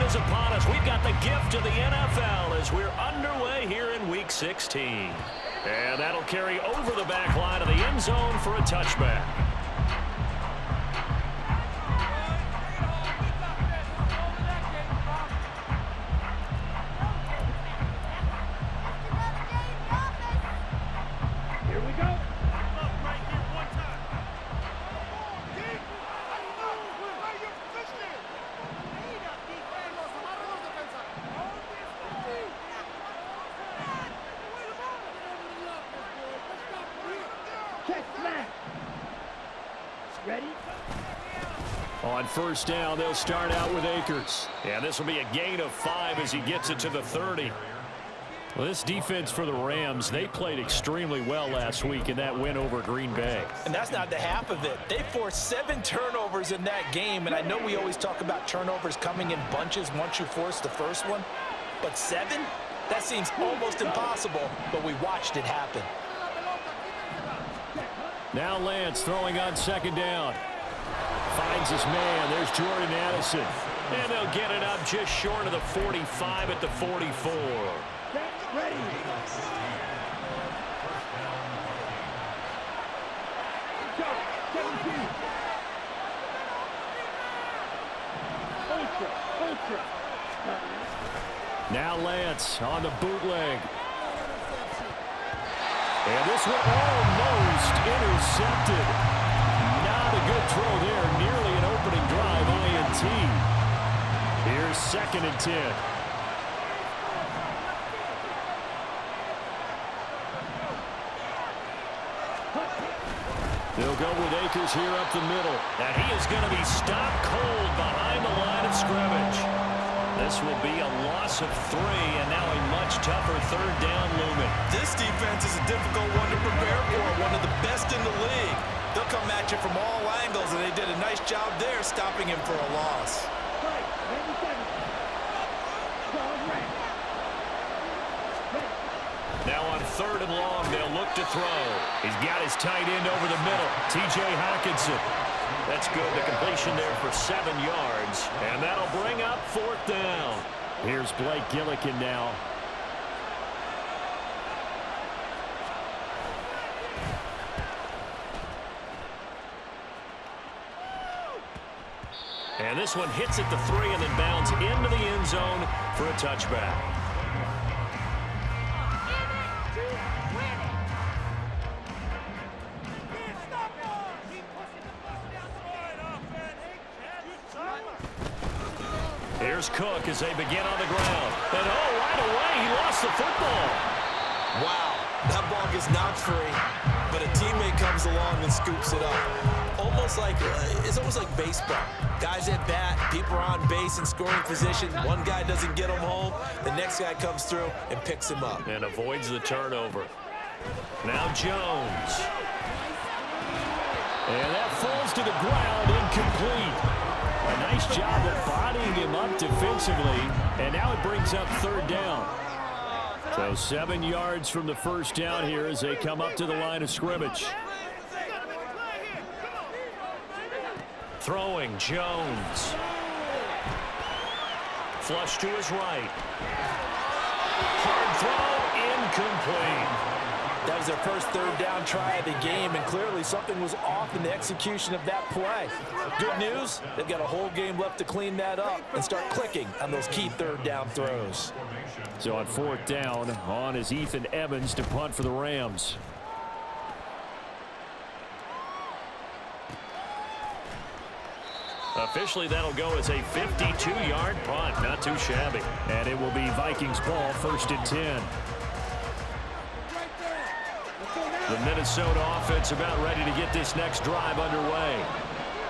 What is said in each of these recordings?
is upon us. We've got the gift of the NFL as we're underway here in Week 16. And that'll carry over the back line of the end zone for a touchback. Here we go. Ready? On first down, they'll start out with Akers. And this will be a gain of 5 as he gets it to the 30. Well, this defense for the Rams, they played extremely well last week in that win over Green Bay. And that's not the half of it. They forced 7 turnovers in that game, and I know we always talk about turnovers coming in bunches once you force the first one, but 7? That seems almost impossible, but we watched it happen. Now Lance throwing on second down. Finds his man. There's Jordan Addison. And they'll get it up just short of the 45 at the 44. Ready. Go. 17. Ultra. Now Lance on the bootleg. And this one almost intercepted. Not a good throw there. Nearly an opening drive, INT. Here's 2nd and 10. They'll go with Akers here up the middle. And he is going to be stopped cold behind the line of scrimmage. This will be a loss of 3, and now a much tougher third down looming. This defense is a difficult one to prepare for, one of the best in the league. They'll come at you from all angles, and they did a nice job there stopping him for a loss. Now on 3rd and long, they'll look to throw. He's got his tight end over the middle, T.J. Hockenson. That's good. The completion there for 7 yards. And that'll bring up 4th down. Here's Blake Gillikin now. And this one hits at the 3 and then bounds into the end zone for a touchback. Here's Cook as they begin on the ground. And right away, he lost the football. Wow, that ball gets knocked free, but a teammate comes along and scoops it up. It's almost like baseball. Guys at bat, people are on base in scoring position. One guy doesn't get him home. The next guy comes through and picks him up. And avoids the turnover. Now Jones. And that falls to the ground, incomplete. A nice job of bodying him up defensively, and now it brings up 3rd down. So 7 yards from the first down here as they come up to the line of scrimmage. Throwing, Jones. Flush to his right. Hard throw, incomplete. That was their first 3rd down try of the game, and clearly something was off in the execution of that play. Good news, they've got a whole game left to clean that up and start clicking on those key 3rd down throws. So on 4th down, on is Ethan Evans to punt for the Rams. Officially, that'll go as a 52-yard punt. Not too shabby. And it will be Vikings ball, 1st and 10. The Minnesota offense about ready to get this next drive underway.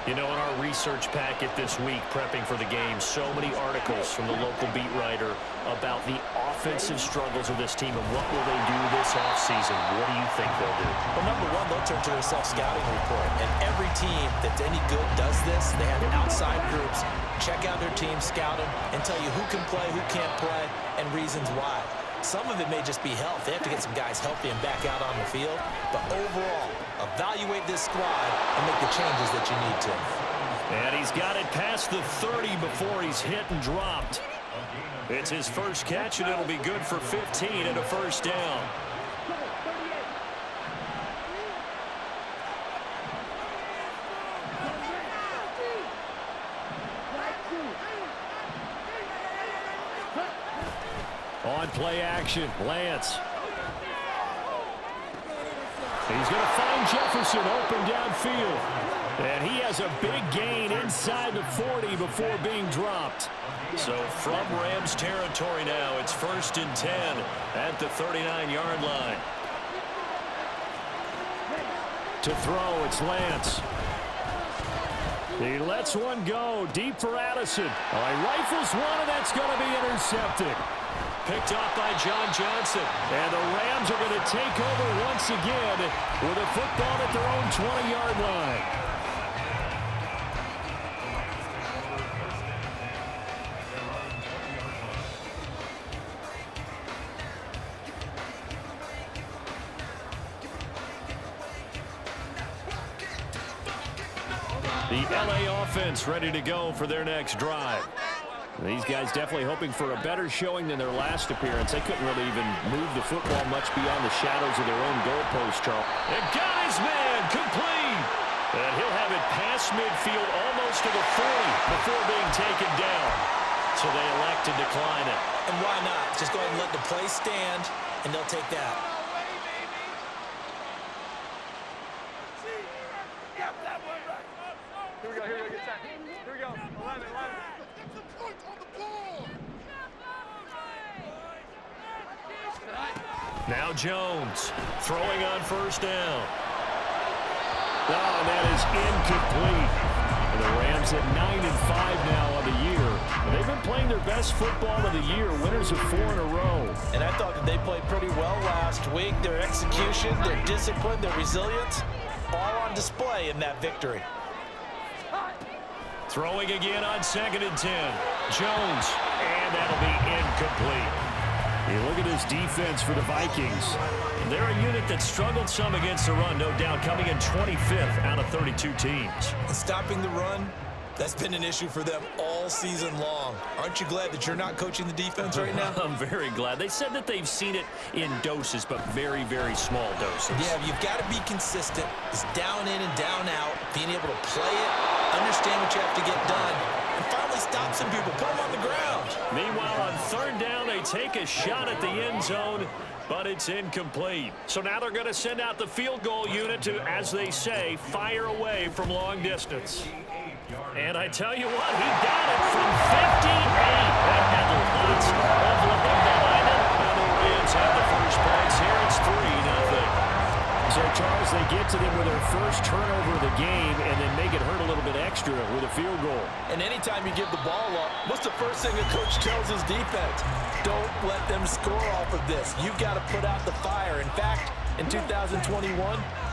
You know, in our research packet this week, prepping for the game, so many articles from the local beat writer about the offensive struggles of this team and what will they do this offseason. What do you think they'll do? Well, number one, they'll turn to their self-scouting report. And every team that's any good does this. They have outside groups, check out their team, scout them, and tell you who can play, who can't play, and reasons why. Some of it may just be health. They have to get some guys healthy and back out on the field. But overall, evaluate this squad and make the changes that you need to. And he's got it past the 30 before he's hit and dropped. It's his first catch, and it'll be good for 15 and a first down. On play action, Lance. He's going to find Jefferson open downfield. And he has a big gain inside the 40 before being dropped. So from Rams territory now, it's 1st and 10 at the 39-yard line. To throw, it's Lance. He lets one go deep for Addison. Rifles one, and that's going to be intercepted. Picked off by John Johnson. And the Rams are going to take over once again with a football at their own 20-yard line. The LA offense ready to go for their next drive. These guys definitely hoping for a better showing than their last appearance. They couldn't really even move the football much beyond the shadows of their own goalpost, Charles. And got his man complete. And he'll have it past midfield almost to the 40 before being taken down. So they elect to decline it. And why not? Just go ahead and let the play stand, and they'll take that. Here we go, good time. Here we go, 11. Now Jones throwing on first down. Oh, that is incomplete. And the Rams at 9-5 now on the year. They've been playing their best football of the year, winners of 4 in a row. And I thought that they played pretty well last week. Their execution, their discipline, their resilience, all on display in that victory. Throwing again on 2nd and 10. Jones, and that'll be incomplete. You look at his defense for the Vikings. They're a unit that struggled some against the run, no doubt, coming in 25th out of 32 teams. And stopping the run, that's been an issue for them all season long. Aren't you glad that you're not coaching the defense right now? I'm very glad. They said that they've seen it in doses, but very, very small doses. Yeah, you've got to be consistent. It's down in and down out, being able to play it, understand what you have to get done, and finally stop some people, put them on the ground. Meanwhile, on 3rd down, they take a shot at the end zone, but it's incomplete. So now they're going to send out the field goal unit to, as they say, fire away from long distance. And I tell you what, he got it from 58. That had lots of looking behind it. Now the Rams have the first points here. It's 3-0. So, Charles, they get to them with their first turnover of the game and then make it hurt a little bit extra with a field goal. And anytime you give the ball up, what's the first thing a coach tells his defense? Don't let them score off of this. You've got to put out the fire. In fact, in 2021,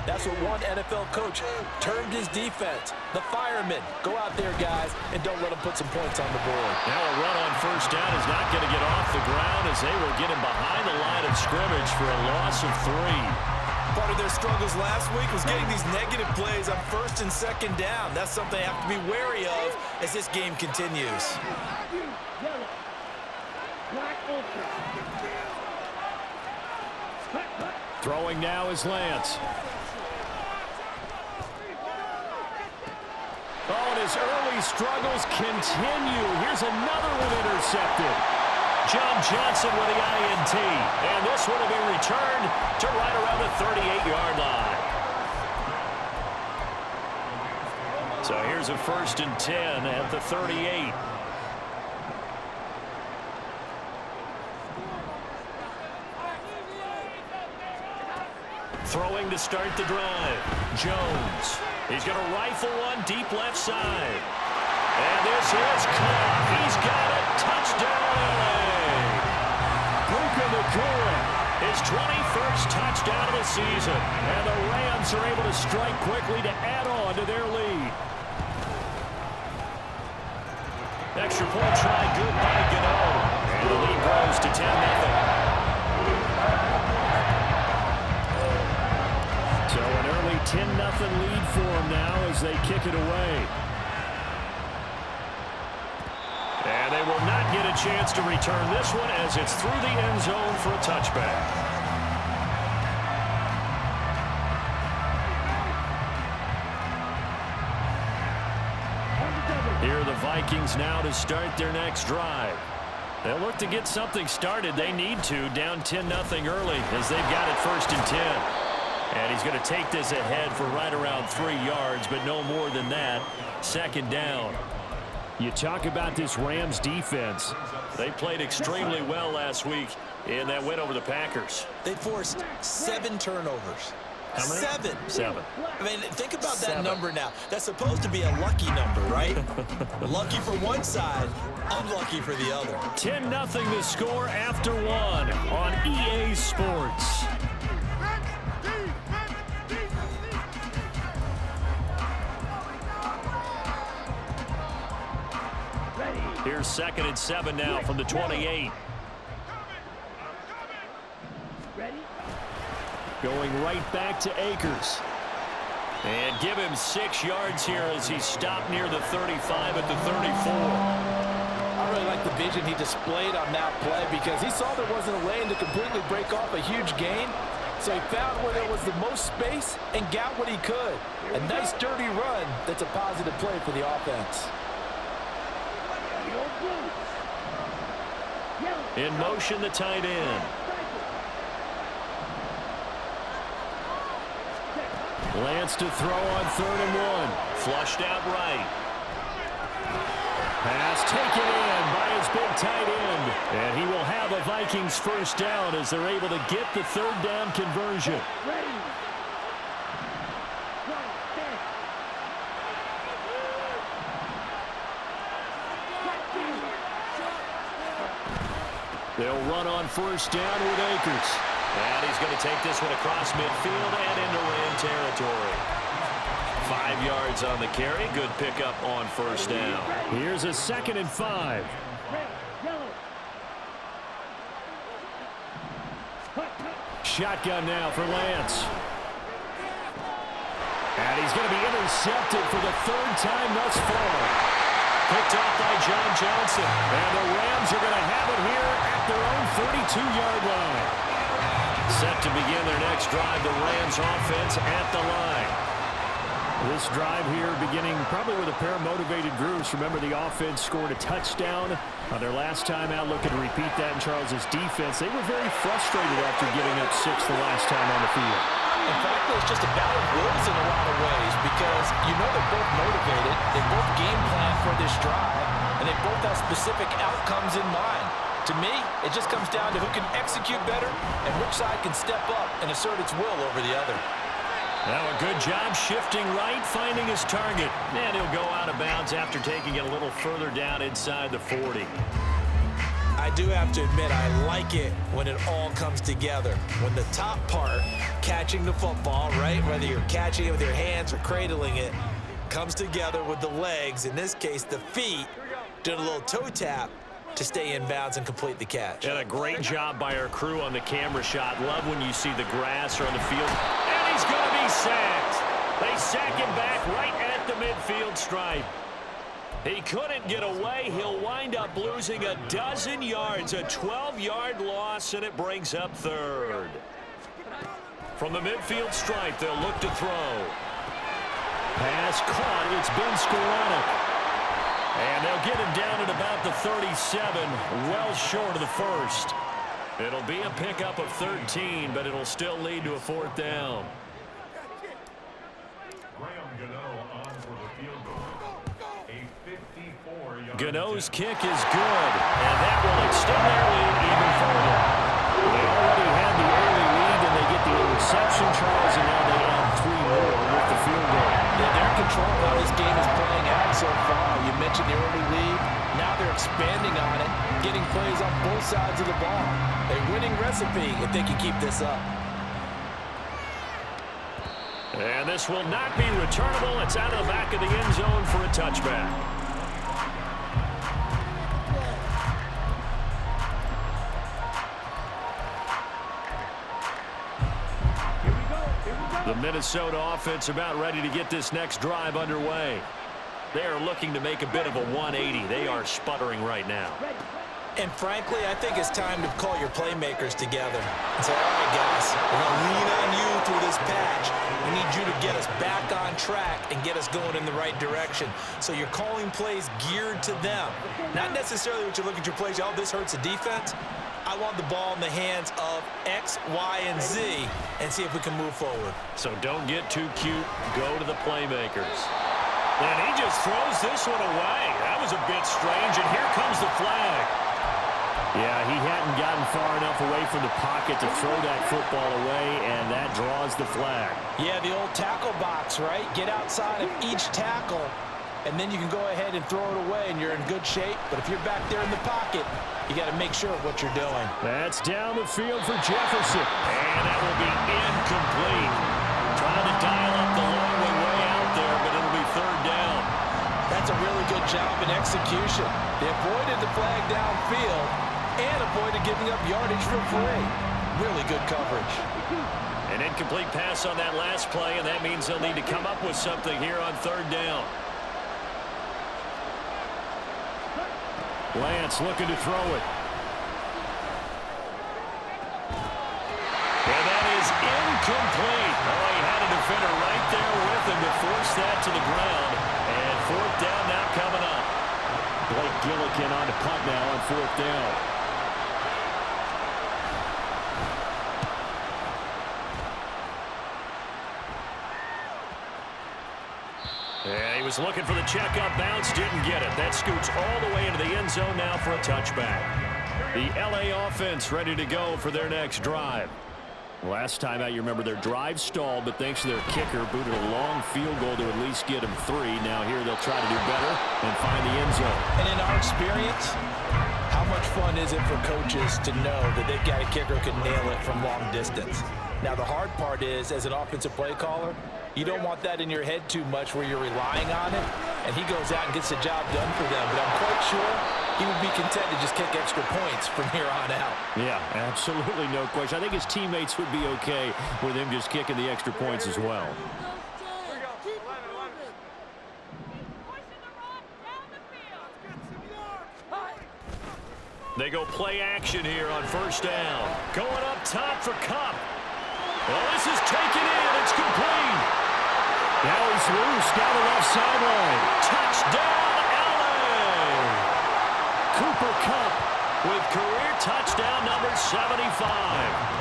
that's what one NFL coach termed his defense. The firemen. Go out there, guys, and don't let them put some points on the board. Now a run on first down is not going to get off the ground as they will get him behind the line of scrimmage for a loss of 3. Part of their struggles last week was getting these negative plays on 1st and 2nd down. That's something they have to be wary of as this game continues. Throwing now is Lance. Oh, and his early struggles continue. Here's another one intercepted. John Johnson with the INT. And this one will be returned to right around the 38-yard line. So here's a 1st and 10 at the 38. Throwing to start the drive. Jones. He's going to rifle one deep left side. And this is caught. He's got it. Touchdown, LA. Puka Nacua, his 21st touchdown of the season. And the Rams are able to strike quickly to add on to their lead. Extra point try good by Gano. And the lead grows to 10-0. So an early 10-0 lead for them now as they kick it away. and will not get a chance to return this one as it's through the end zone for a touchback. Here are the Vikings now to start their next drive. They'll look to get something started. They need to, down 10-0 early as they've got it 1st and 10. And he's going to take this ahead for right around 3 yards, but no more than that. 2nd down. You talk about this Rams defense. They played extremely well last week in that win over the Packers. They forced 7 turnovers. How many? 7. I mean, think about that number now. That's supposed to be a lucky number, right? Lucky for one side, unlucky for the other. 10-0 the score after 1 on EA Sports. Here's 2nd and 7 now from the 28. Going right back to Akers. And give him 6 yards here as he stopped near the 35 at the 34. I really like the vision he displayed on that play because he saw there wasn't a lane to completely break off a huge gain. So he found where there was the most space and got what he could. A nice dirty run that's a positive play for the offense. In motion, the tight end. Lance to throw on 3rd and 1. Flushed out right. Pass taken in by his big tight end. And he will have a Vikings 1st down as they're able to get the 3rd down conversion. They'll run on 1st down with Akers. And he's going to take this one across midfield and into Ram territory. 5 yards on the carry. Good pickup on 1st down. Here's a 2nd and 5. Shotgun now for Lance. And he's going to be intercepted for the 3rd time thus far. Picked off by John Johnson. And the Rams are going to have it here at their own 32-yard line. Set to begin their next drive, the Rams offense at the line. This drive here beginning probably with a pair of motivated groups. Remember, the offense scored a touchdown on their last time out, looking to repeat that in Charles's defense. They were very frustrated after giving up 6 the last time on the field. In fact, it's just a battle of wills in a lot of ways because you know they're both motivated, they both game plan for this drive, and they both have specific outcomes in mind. To me, it just comes down to who can execute better and which side can step up and assert its will over the other. Now a good job shifting right, finding his target. And he'll go out of bounds after taking it a little further down inside the 40. I do have to admit, I like it when it all comes together. When the top part, catching the football, right, whether you're catching it with your hands or cradling it, comes together with the legs, in this case the feet, doing a little toe tap to stay in bounds and complete the catch. And a great job by our crew on the camera shot. Love when you see the grass or on the field. And he's going to be sacked. They sack him back right at the midfield stripe. He couldn't get away. He'll wind up losing a dozen yards, a 12-yard loss, and it brings up 3rd. From the midfield stripe, they'll look to throw. Pass caught. It's Ben Skoranek. And they'll get him down at about the 37, well short of the 1st. It'll be a pickup of 13, but it'll still lead to a 4th down. Gano's kick is good, and that will extend their lead even further. They already had the early lead, and they get the interception, Charles, and now they add 3 more with the field goal. Yeah, they're in control of how this game is playing out so far. You mentioned the early lead. Now they're expanding on it, getting plays on both sides of the ball. A winning recipe if they can keep this up. And this will not be returnable. It's out of the back of the end zone for a touchback. The Minnesota offense about ready to get this next drive underway. They are looking to make a bit of a 180. They are sputtering right now. And frankly, I think it's time to call your playmakers together and say, all right, guys, we're going to lean on you through this patch. We need you to get us back on track and get us going in the right direction. So you're calling plays geared to them. Not necessarily what you look at your plays, oh, this hurts the defense. I want the ball in the hands of X, Y, and Z and see if we can move forward. So don't get too cute. Go to the playmakers. And he just throws this one away. That was a bit strange, and here comes the flag. Yeah, he hadn't gotten far enough away from the pocket to throw that football away, and that draws the flag. Yeah, the old tackle box, right? Get outside of each tackle, and then you can go ahead and throw it away, and you're in good shape. But if you're back there in the pocket, you got to make sure of what you're doing. That's down the field for Jefferson, and that will be incomplete. Trying to dial up the long way out there, but it'll be third down. That's a really good job in execution. They avoided the flag downfield and avoided giving up yardage for free. Really good coverage. An incomplete pass on that last play, and that means they'll need to come up with something here on third down. Lance looking to throw it. And that is incomplete. Oh, he had a defender right there with him to force that to the ground. And fourth down now coming up. Blake Gillikin on to punt now on fourth down. And he was looking for the checkup bounce, didn't get it. That scoots all the way into the end zone now for a touchback. The LA offense ready to go for their next drive. Last time out, you remember their drive stalled, but thanks to their kicker, booted a long field goal to at least get them 3. Now here they'll try to do better and find the end zone. And in our experience, how much fun is it for coaches to know that they've got a kicker who can nail it from long distance? Now, the hard part is, as an offensive play caller, you don't want that in your head too much where you're relying on it, and he goes out and gets the job done for them. But I'm quite sure he would be content to just kick extra points from here on out. Yeah, absolutely no question. I think his teammates would be okay with him just kicking the extra points as well. Here we go. 11. They go play action here on first down. Going up top for Kupp. Well, this is taken in. It's complete. Now he's loose down the left sideline. Touchdown, LA! Cooper Kupp with career touchdown number 75.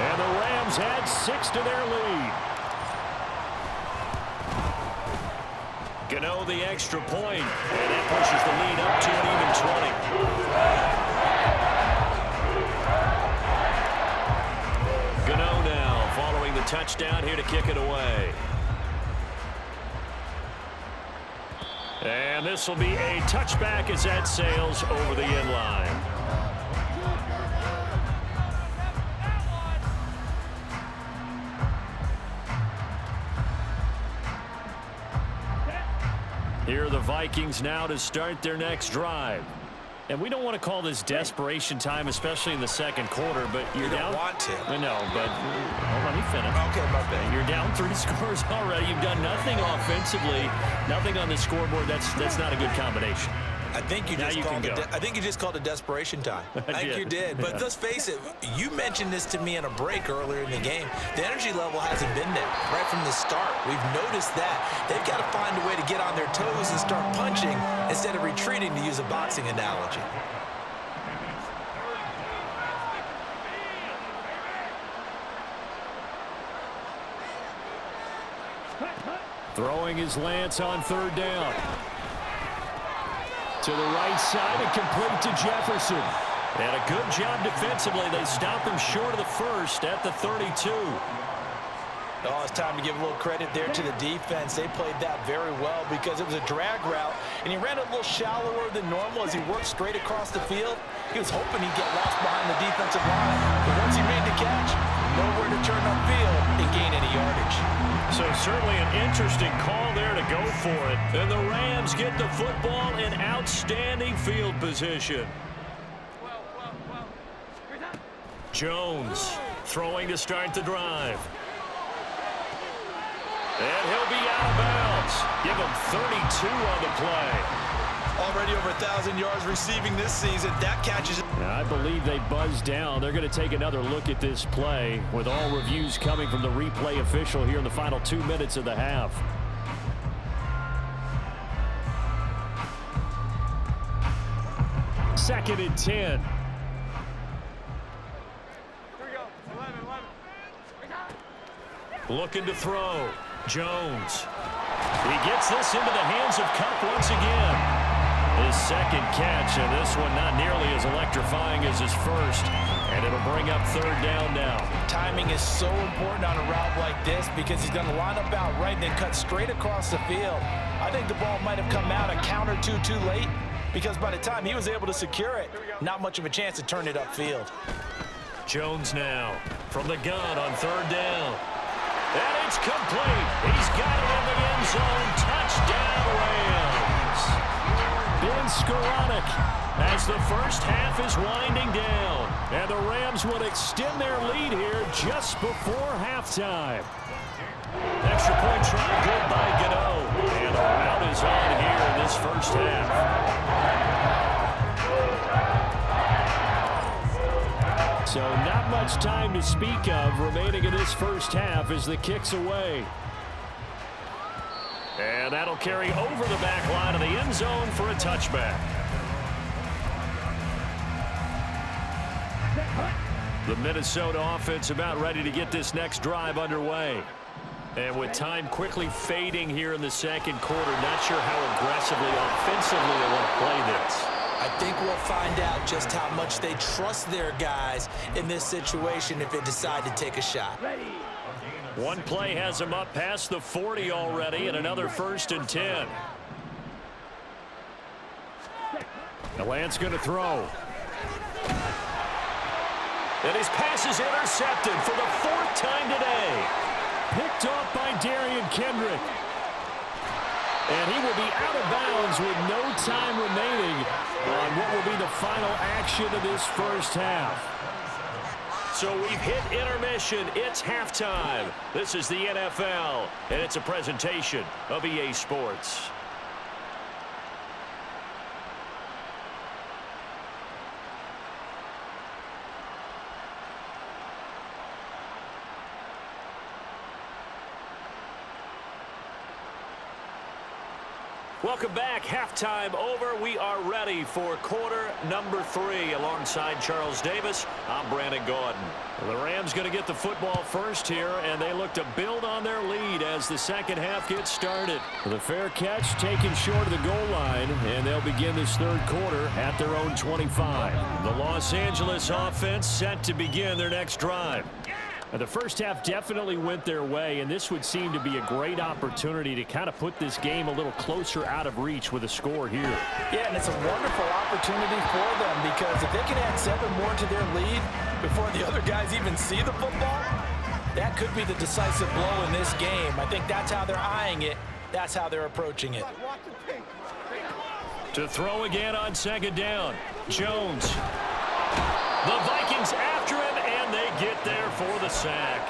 And the Rams add 6 to their lead. Gano the extra point, and that pushes the lead up to an even 20. Gano now following the touchdown here to kick it away. And this will be a touchback as that sails over the end line. Here are the Vikings now to start their next drive. And we don't want to call this desperation time, especially in the second quarter, but you're down. You don't want to. I know, but hold on, let me finish. Okay, my bad. You're down 3 scores already. You've done nothing offensively, nothing on the scoreboard. That's not a good combination. I think you just called it desperation time. I think you did. But let's face it, you mentioned this to me in a break earlier in the game. The energy level hasn't been there right from the start. We've noticed that. They've got to find a way to get on their toes and start punching instead of retreating, to use a boxing analogy. Throwing his Lance on third down. To the right side and complete to Jefferson. And a good job defensively. They stop him short of the first at the 32. Oh, it's time to give a little credit there to the defense. They played that very well because it was a drag route, and he ran a little shallower than normal as he worked straight across the field. He was hoping he'd get lost behind the defensive line, but once he made the catch, nowhere to turn upfield and gain any yardage. So certainly an interesting call there to go for it. And the Rams get the football in outstanding field position. Jones throwing to start the drive. And he'll be out of bounds. Give him 32 on the play. Already over 1,000 yards receiving this season. That catches. I believe they buzzed down. They're going to take another look at this play with all reviews coming from the replay official here in the final 2 minutes of the half. Second and 10. Here we go. 11. Looking to throw. Jones. He gets this into the hands of Cup once again. His second catch, and this one not nearly as electrifying as his first. And it'll bring up third down now. Timing is so important on a route like this because he's going to line up out right and then cut straight across the field. I think the ball might have come out a count or two too late because by the time he was able to secure it, not much of a chance to turn it upfield. Jones now from the gun on third down. And it's complete. He's got it in the end zone. Touchdown, Rams. Ben Skoranek as the first half is winding down. And the Rams would extend their lead here just before halftime. Extra point try good by Gano. And the rout is on here in this first half. So not much time to speak of remaining in this first half as the kick's away. And that'll carry over the back line of the end zone for a touchback. The Minnesota offense about ready to get this next drive underway. And with time quickly fading here in the second quarter, not sure how aggressively, offensively they want to play this. I think we'll find out just how much they trust their guys in this situation if they decide to take a shot. One play has them up past the 40 already, and another first and 10. Lance going to throw. And his pass is intercepted for the fourth time today. Picked off by Darian Kendrick. And he will be out of bounds with no time remaining on what will be the final action of this first half. So we've hit intermission. It's halftime. This is the NFL, and it's a presentation of EA Sports. Welcome back. Halftime over. We are ready for quarter number 3 alongside Charles Davis. I'm Brandon Gaudin. The Rams going to get the football first here, and they look to build on their lead as the second half gets started. The fair catch taken short of the goal line, and they'll begin this third quarter at their own 25. The Los Angeles offense set to begin their next drive. The first half definitely went their way, and this would seem to be a great opportunity to kind of put this game a little closer out of reach with a score here. Yeah, and it's a wonderful opportunity for them because if they can add 7 more to their lead before the other guys even see the football, that could be the decisive blow in this game. I think that's how they're eyeing it. That's how they're approaching it. To throw again on second down, Jones. The Vikings after him, and they get there for the sack.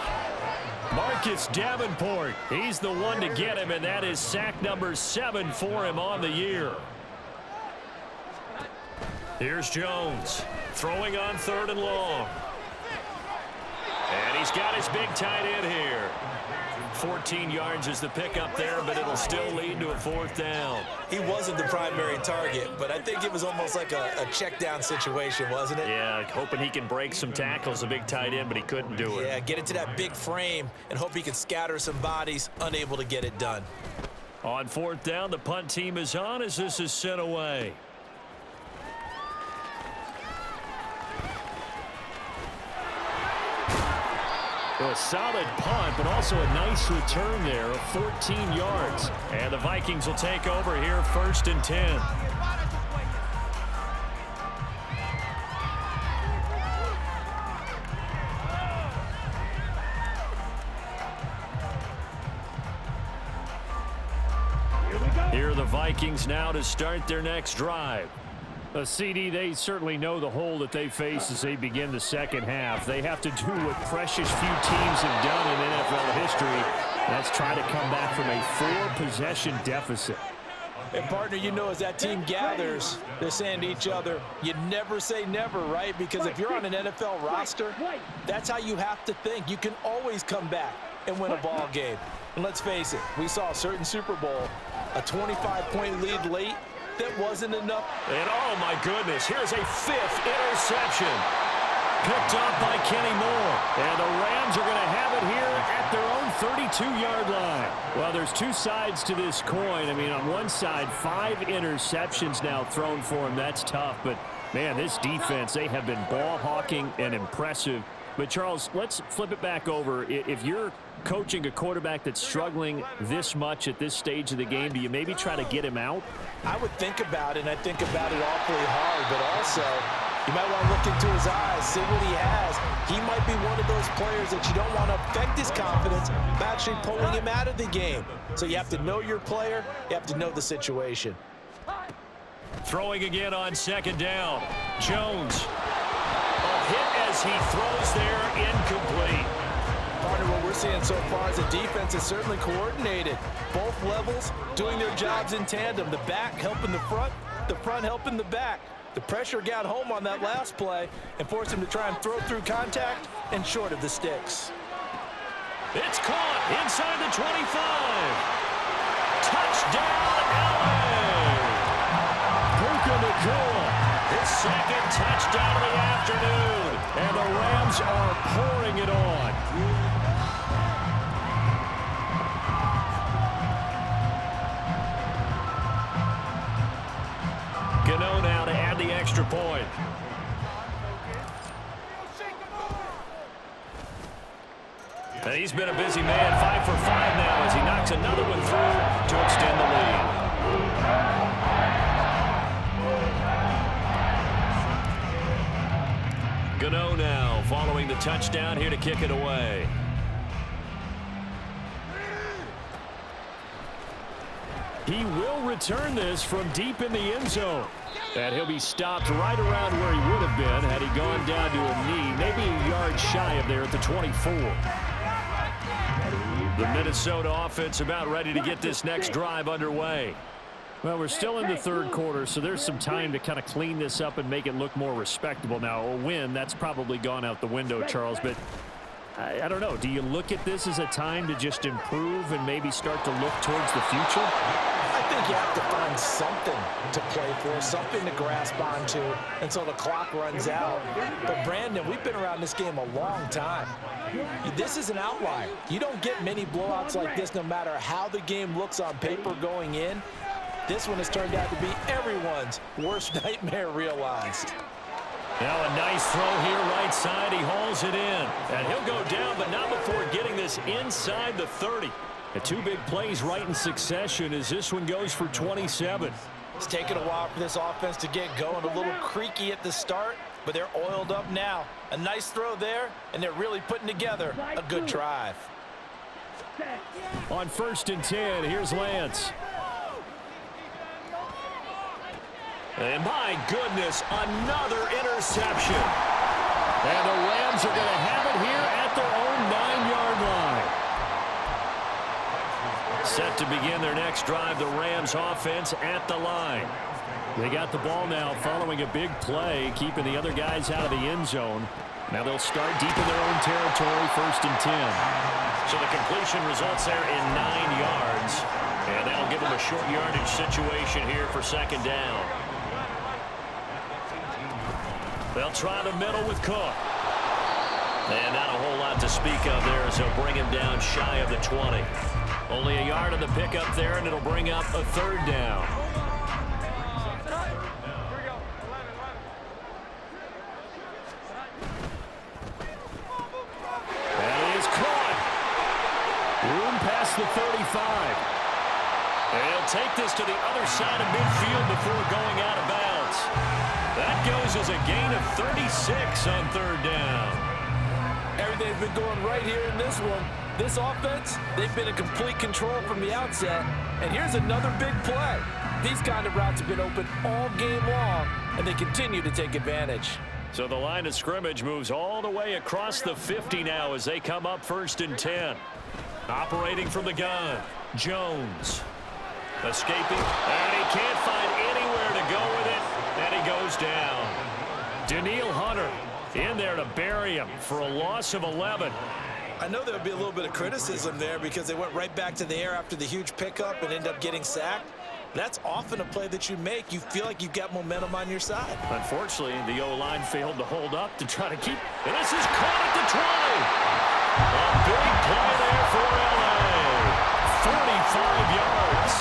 Marcus Davenport, he's the one to get him, and that is sack number 7 for him on the year. Here's Jones, throwing on third and long. And he's got his big tight end here. 14 yards is the pickup there, but it'll still lead to a fourth down. He wasn't the primary target, but I think it was almost like a check down situation, wasn't it? Yeah, hoping he can break some tackles, a big tight end, but he couldn't do it. Yeah, get into that big frame and hope he can scatter some bodies, unable to get it done. On fourth down, the punt team is on as this is sent away. A solid punt, but also a nice return there of 14 yards. And the Vikings will take over here first and 10. Here are the Vikings now to start their next drive. A CD, they certainly know the hole that they face as they begin the second half. They have to do what precious few teams have done in NFL history Let's try to come back from a 4-possession deficit. And partner, you know, as that team gathers, they're saying to each other, you never say never, right? Because if you're on an NFL roster, that's how you have to think. You can always come back and win a ball game. And let's face it, we saw a certain Super Bowl, a 25-point lead late, that wasn't enough. And oh my goodness, here's a 5th interception. Picked up by Kenny Moore. And the Rams are going to have it here at their own 32-yard line. Well, there's two sides to this coin. I mean, on one side, 5 interceptions now thrown for him. That's tough. But, man, this defense, they have been ball hawking and impressive. But, Charles, let's flip it back over. If you're coaching a quarterback that's struggling this much at this stage of the game, do you maybe try to get him out? I would think about it, and I think about it awfully hard. But also, you might want to look into his eyes, see what he has. He might be one of those players that you don't want to affect his confidence by actually pulling him out of the game. So you have to know your player. You have to know the situation. Throwing again on 2nd down. Jones. A hit as he throws there, incomplete. Partner, what we're seeing so far is the defense is certainly coordinated. Both levels doing their jobs in tandem. The back helping the front helping the back. The pressure got home on that last play and forced him to try and throw through contact and short of the sticks. It's caught inside the 25. Touchdown, LA! Puka Nacua, his 2nd touchdown of the afternoon. And the Rams are pouring it on. Gano now to add the extra point. And he's been a busy man, 5 for 5 now as he knocks another one through to extend the lead. Gano now following the touchdown here to kick it away. He will return this from deep in the end zone. And he'll be stopped right around where he would have been had he gone down to a knee, maybe a yard shy of there at the 24. The Minnesota offense about ready to get this next drive underway. Well, we're still in the 3rd quarter, so there's some time to kind of clean this up and make it look more respectable. Now, a win, that's probably gone out the window, Charles, but I don't know. Do you look at this as a time to just improve and maybe start to look towards the future? I think you have to find something to play for, something to grasp onto until the clock runs out. But, Brandon, we've been around this game a long time. This is an outlier. You don't get many blowouts like this no matter how the game looks on paper going in. This one has turned out to be everyone's worst nightmare realized. Now a nice throw here right side. He hauls it in. And he'll go down, but not before getting this inside the 30. The 2 big plays right in succession as this one goes for 27. It's taken a while for this offense to get going. A little creaky at the start, but they're oiled up now. A nice throw there, and they're really putting together a good drive. On 1st and 10, here's Lance. And my goodness, another interception. And the Rams are going to have it here at their own 9-yard line. Set to begin their next drive, the Rams offense at the line. They got the ball now following a big play, keeping the other guys out of the end zone. Now they'll start deep in their own territory, 1st and 10. So the completion results there in 9 yards. And that'll give them a short yardage situation here for 2nd down. They'll try the middle with Cook. And not a whole lot to speak of there as they'll bring him down shy of the 20. Only a yard of the pickup there, and it'll bring up a 3rd down. And he is caught. Room past the 35. And he'll take this to the other side of midfield before going out of bounds. That goes as a gain of 36 on 3rd down. Everything's been going right here in this one. This offense, they've been in complete control from the outset. And here's another big play. These kind of routes have been open all game long, and they continue to take advantage. So the line of scrimmage moves all the way across the 50 now as they come up 1st and 10. Operating from the gun, Jones. Escaping, and he can't find anywhere to go with it, and he goes down. Daniil Hunter in there to bury him for a loss of 11. I know there'll be a little bit of criticism there because they went right back to the air after the huge pickup and ended up getting sacked. That's often a play that you make. You feel like you've got momentum on your side. Unfortunately, the O-line failed to hold up to try to keep. And this is caught at the 20. A big play there for L.A. 45 yards.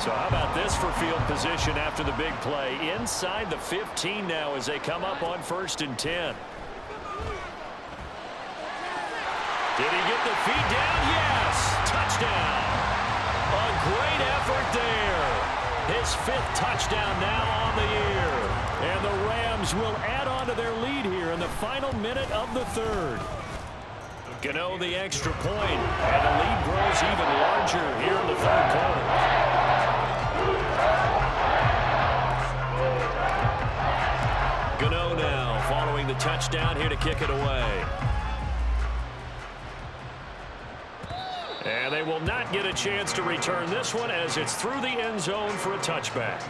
So how about this for field position after the big play? Inside the 15 now as they come up on 1st and 10. Did he get the feet down? Yes! Touchdown! A great effort there. His 5th touchdown now on the year. And the Rams will add on to their lead here in the final minute of the 3rd. Gano the extra point, and the lead grows even larger here in the 3rd quarter. Gano now following the touchdown here to kick it away. And they will not get a chance to return this one as it's through the end zone for a touchback.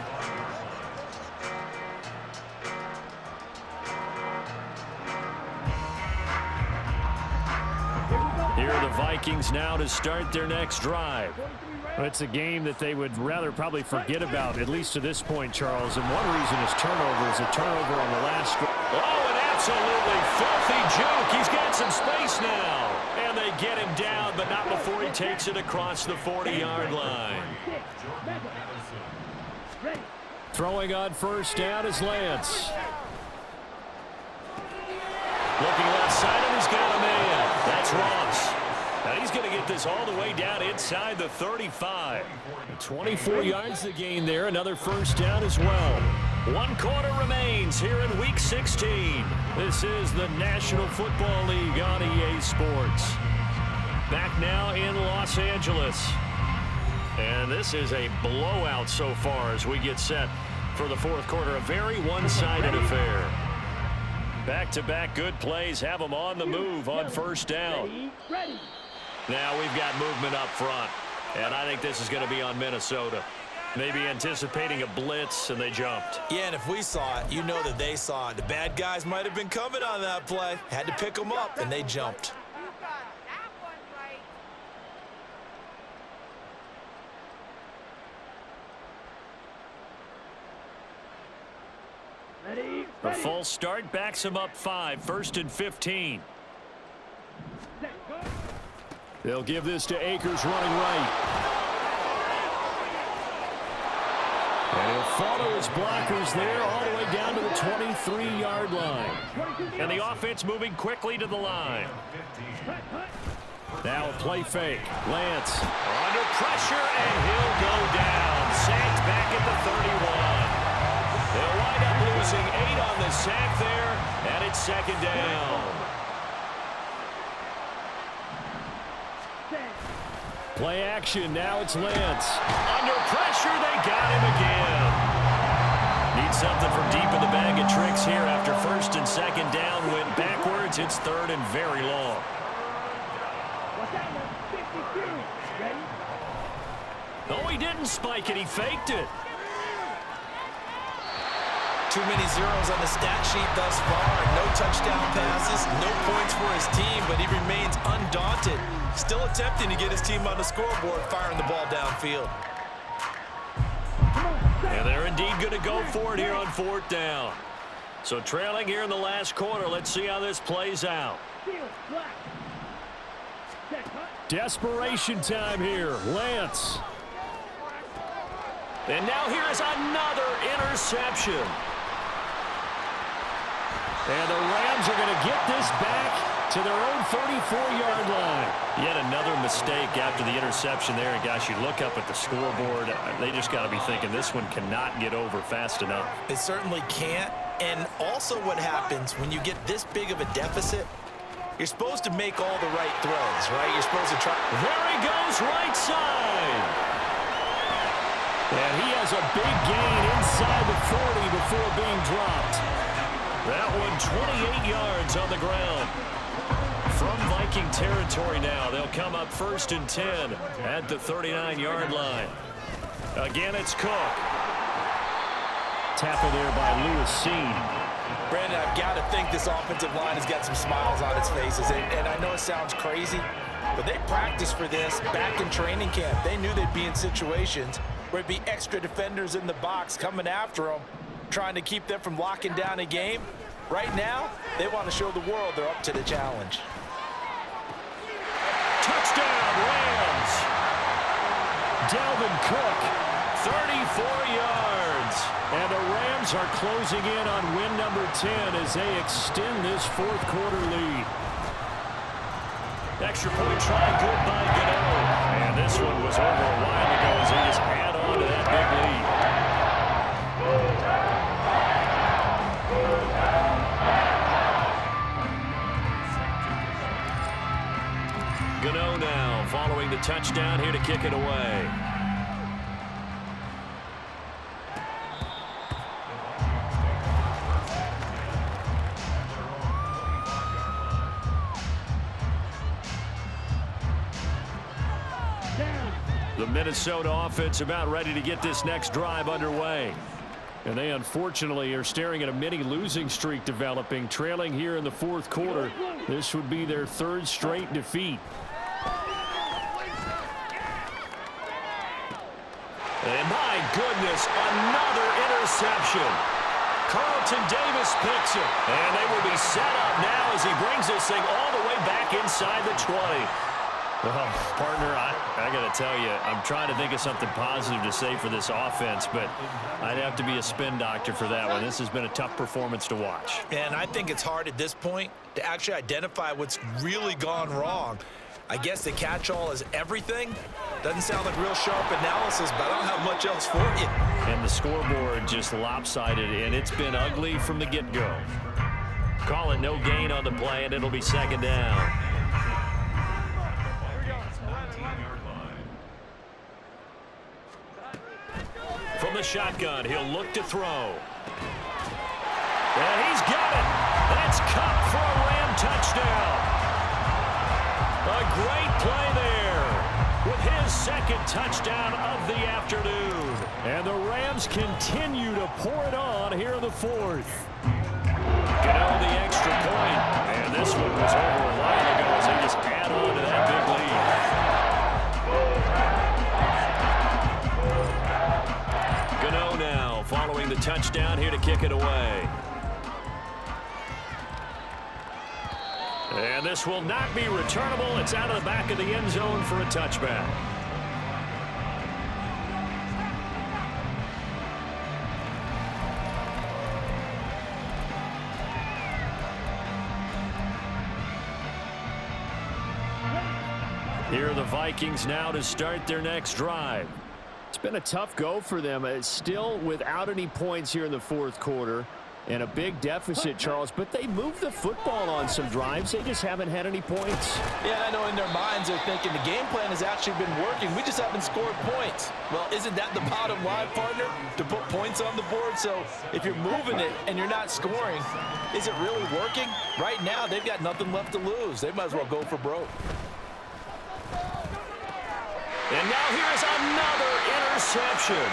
Here are the Vikings now to start their next drive. Well, it's a game that they would rather probably forget about, at least to this point, Charles. And one reason is turnovers. A turnover on the last. Oh, an absolutely filthy juke. He's got some space now. And they get him down, but not before he takes it across the 40-yard line. Throwing on 1st down is Lance. Looking left side, and he's got a man. That's Ross. Now he's going to get this all the way down inside the 35. 24 yards to gain there. Another 1st down as well. 1 quarter remains here in Week 16. This is the National Football League on EA Sports. Back now in Los Angeles. And this is a blowout so far as we get set for the 4th quarter. A very one-sided affair. Back-to-back good plays have them on the move on 1st down. Now we've got movement up front. And I think this is going to be on Minnesota. Maybe anticipating a blitz, and they jumped. Yeah, and if we saw it, you know that they saw it. The bad guys might have been coming on that play. Had to pick them up, and they jumped. The false start backs him up 5, 1st and 15. They'll give this to Akers running right. And he'll follow his blockers there all the way down to the 23-yard line. And the offense moving quickly to the line. Now a play fake. Lance. Under pressure, and he'll go down. Sacked back at the 31. They'll wind up losing 8 on the sack there, and it's 2nd down. Play action. Now it's Lance. Under pressure, they got him again. Need something from deep in the bag of tricks here after 1st and 2nd down. Went backwards. It's 3rd and very long. Oh, he didn't spike it. He faked it. Too many zeros on the stat sheet thus far. No touchdown passes, no points for his team, but he remains undaunted. Still attempting to get his team on the scoreboard, firing the ball downfield. And they're indeed going to go for it here on 4th down. So trailing here in the last quarter. Let's see how this plays out. Desperation time here. Lance. And now here is another interception. And the Rams are going to get this back to their own 34-yard line. Yet another mistake after the interception there. And gosh, you look up at the scoreboard. They just got to be thinking this one cannot get over fast enough. It certainly can't. And also what happens when you get this big of a deficit, you're supposed to make all the right throws, right? You're supposed to try. There he goes, right side. And he has a big gain inside the 40 before being dropped. That one 28 yards on the ground. From Viking territory now, they'll come up 1st and 10 at the 39-yard line. Again, it's Cook. Tackle there by Lewis Seed. Brandon, I've got to think this offensive line has got some smiles on its faces. And I know it sounds crazy, but they practiced for this back in training camp. They knew they'd be in situations where it'd be extra defenders in the box coming after them, trying to keep them from locking down a game. Right now, they want to show the world they're up to the challenge. Touchdown, Rams. Dalvin Cook, 34 yards. And the Rams are closing in on win number 10 as they extend this fourth quarter lead. Extra point try, good by Gano. And this one was over a while ago as they just add on to that big lead. Gano now following the touchdown here to kick it away. The Minnesota offense about ready to get this next drive underway. And they unfortunately are staring at a mini losing streak developing, trailing here in the fourth quarter. This would be their 3rd straight defeat. And my goodness, another interception. Carlton Davis picks it. And they will be set up now as he brings this thing all the way back inside the 20. Well, partner, I got to tell you, I'm trying to think of something positive to say for this offense, but I'd have to be a spin doctor for that one. This has been a tough performance to watch. And I think it's hard at this point to actually identify what's really gone wrong. I guess the catch-all is everything. Doesn't sound like real sharp analysis, but I don't have much else for you. And the scoreboard just lopsided, and it's been ugly from the get-go. Call it no gain on the play, and it'll be 2nd down. From the shotgun, he'll look to throw. And he's got it. That's Cup for a Ram touchdown. A great play there with his 2nd touchdown of the afternoon. And the Rams continue to pour it on here in the 4th. Gano the extra point. And this one was over a while ago as they just add on to that big lead. Gano now following the touchdown here to kick it away. And this will not be returnable. It's out of the back of the end zone for a touchback. Here are the Vikings now to start their next drive. It's been a tough go for them. It's still without any points here in the fourth quarter. And a big deficit, Charles, but they moved the football on some drives. They just haven't had any points. Yeah, I know in their minds they're thinking the game plan has actually been working. We just haven't scored points. Well, isn't that the bottom line, partner? To put points on the board? So if you're moving it and you're not scoring, is it really working? Right now, they've got nothing left to lose. They might as well go for broke. And now here's another interception.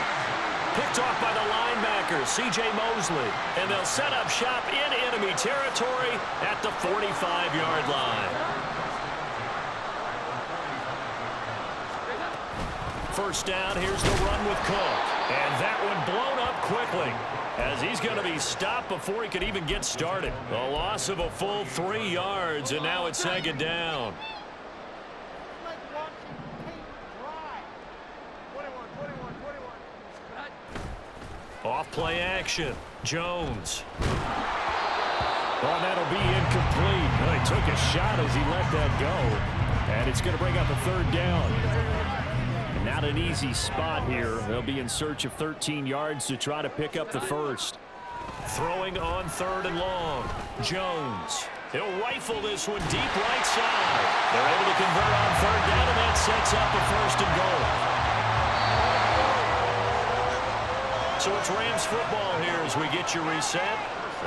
Picked off by the linebacker, C.J. Mosley. And they'll set up shop in enemy territory at the 45-yard line. First down, here's the run with Cook. And that one blown up quickly as he's going to be stopped before he could even get started. A loss of a full 3 yards, and now it's 2nd down. Off play action. Jones. Well, that'll be incomplete. Well, he took a shot as he let that go. And it's going to bring up a 3rd down. Not an easy spot here. They'll be in search of 13 yards to try to pick up the first. Throwing on 3rd and long. Jones. He'll rifle this one deep right side. They're able to convert on 3rd down, and that sets up a 1st and goal. So it's Rams football here as we get you reset.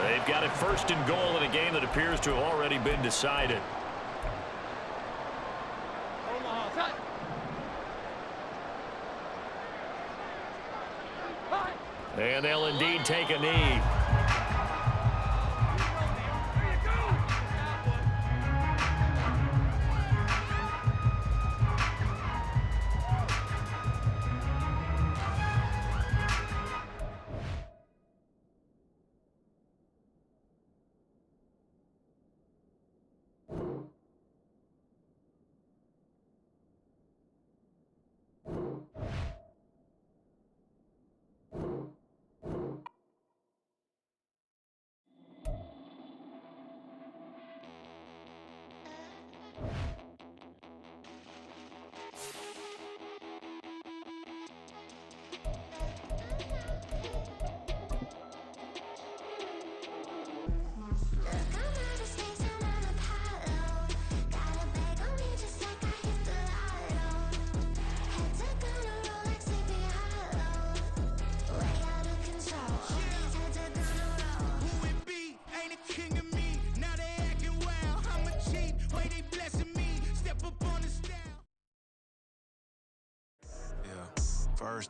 They've got it first and goal in a game that appears to have already been decided. And they'll indeed take a knee.